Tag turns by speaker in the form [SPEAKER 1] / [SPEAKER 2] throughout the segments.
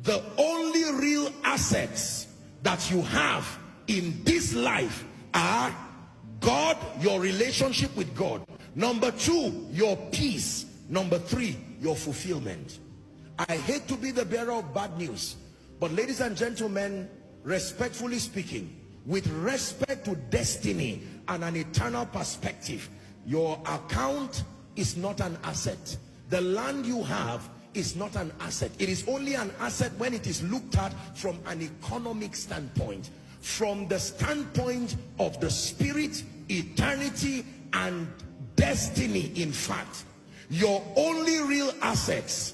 [SPEAKER 1] The only real assets that you have in this life are God, your relationship with God. Number two, your peace. Number three, your fulfillment. I hate to be the bearer of bad news, but ladies and gentlemen, respectfully speaking, with respect to destiny and an eternal perspective, your account is not an asset. The land you have is not an asset. It is only an asset when it is looked at from an economic standpoint. From the standpoint of the spirit, eternity, and destiny, in fact, your only real assets,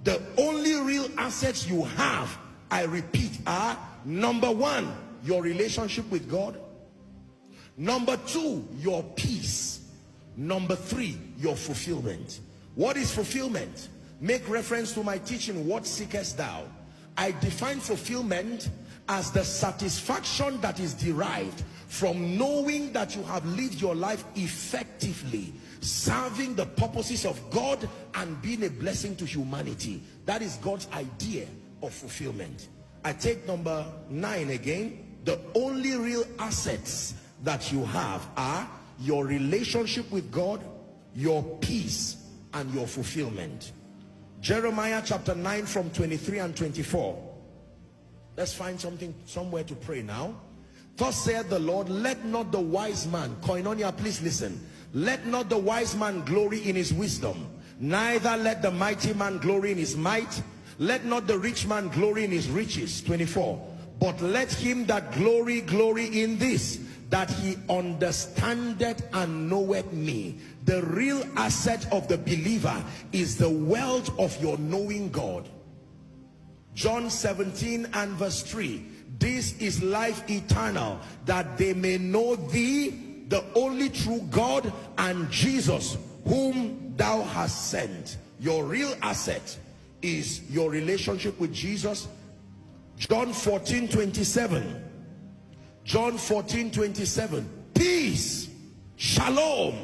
[SPEAKER 1] the only real assets you have, I repeat, are number one, your relationship with God. Number two, your peace. Number three, your fulfillment. What is fulfillment? Make reference to my teaching, What Seekest Thou? I define fulfillment as the satisfaction that is derived from knowing that you have lived your life effectively, serving the purposes of God and being a blessing to humanity. That is God's idea of fulfillment. I take number 9 again. The only real assets that you have are your relationship with God, your peace, and your fulfillment. Jeremiah chapter 9 from 23 and 24. Let's find somewhere to pray now. Thus saith the Lord, let not the wise man, Koinonia, please listen. Let not the wise man glory in his wisdom, neither let the mighty man glory in his might. Let not the rich man glory in his riches. 24. But let him that glory in this, that he understandeth and knoweth me. The real asset of the believer is the wealth of your knowing God. John 17 and verse 3. This is life eternal, that they may know thee, the only true God, and Jesus, whom thou hast sent. Your real asset is your relationship with Jesus. John 14:27. John 14:27. Peace, shalom,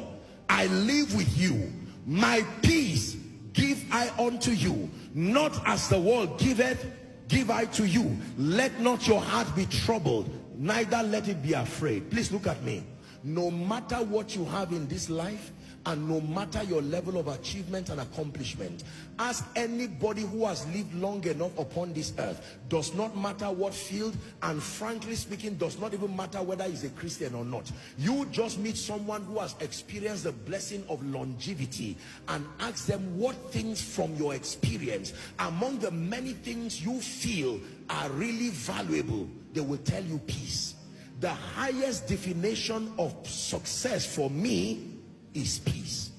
[SPEAKER 1] I live with you. My peace give I unto you. Not as the world giveth, give I to you. Let not your heart be troubled, neither let it be afraid. Please look at me. No matter what you have in this life, and no matter your level of achievement and accomplishment, ask anybody who has lived long enough upon this earth, does not matter what field, and frankly speaking, does not even matter whether he's a Christian or not. You just meet someone who has experienced the blessing of longevity and ask them what things from your experience, among the many things you feel are really valuable, they will tell you peace. The highest definition of success for me is peace.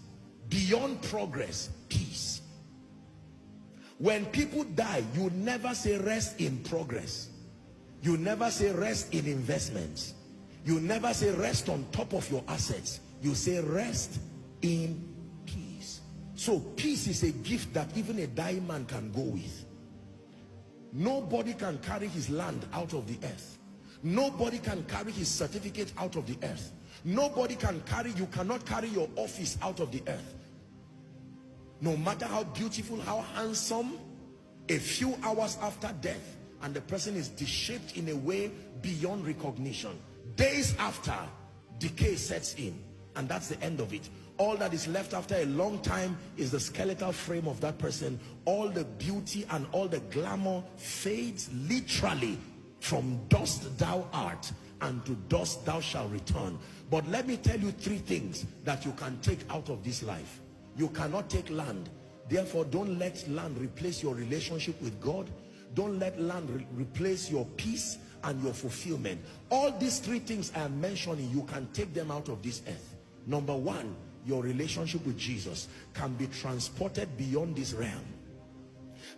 [SPEAKER 1] Beyond progress, peace. When people die, you never say rest in progress. You never say rest in investments. You never say rest on top of your assets. You say rest in peace. So peace is a gift that even a dying man can go with. Nobody can carry his land out of the earth. Nobody can carry his certificate out of the earth. Nobody can carry, you cannot carry your office out of the earth. No matter how beautiful, how handsome, a few hours after death, and the person is deshaped in a way beyond recognition. Days after, decay sets in, and that's the end of it. All that is left after a long time is the skeletal frame of that person. All the beauty and all the glamour fades literally. From dust thou art, and to dust thou shalt return. But let me tell you 3 things that you can take out of this life. You cannot take land. Therefore, don't let land replace your relationship with God. Don't let land replace your peace and your fulfillment. All these 3 things I am mentioning, you can take them out of this earth. Number 1, your relationship with Jesus can be transported beyond this realm.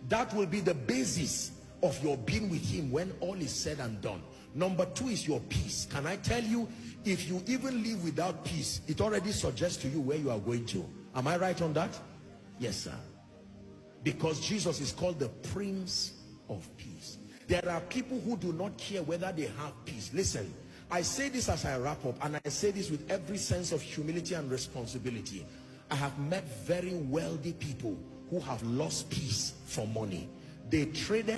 [SPEAKER 1] That will be the basis of your being with him when all is said and done. Number 2 is your peace. Can I tell you, if you even live without peace, it already suggests to you where you are going to. Am I right on that? Yes, sir. Because Jesus is called the Prince of Peace. There are people who do not care whether they have peace. Listen, I say this as I wrap up, and I say this with every sense of humility and responsibility. I have met very wealthy people who have lost peace for money. They traded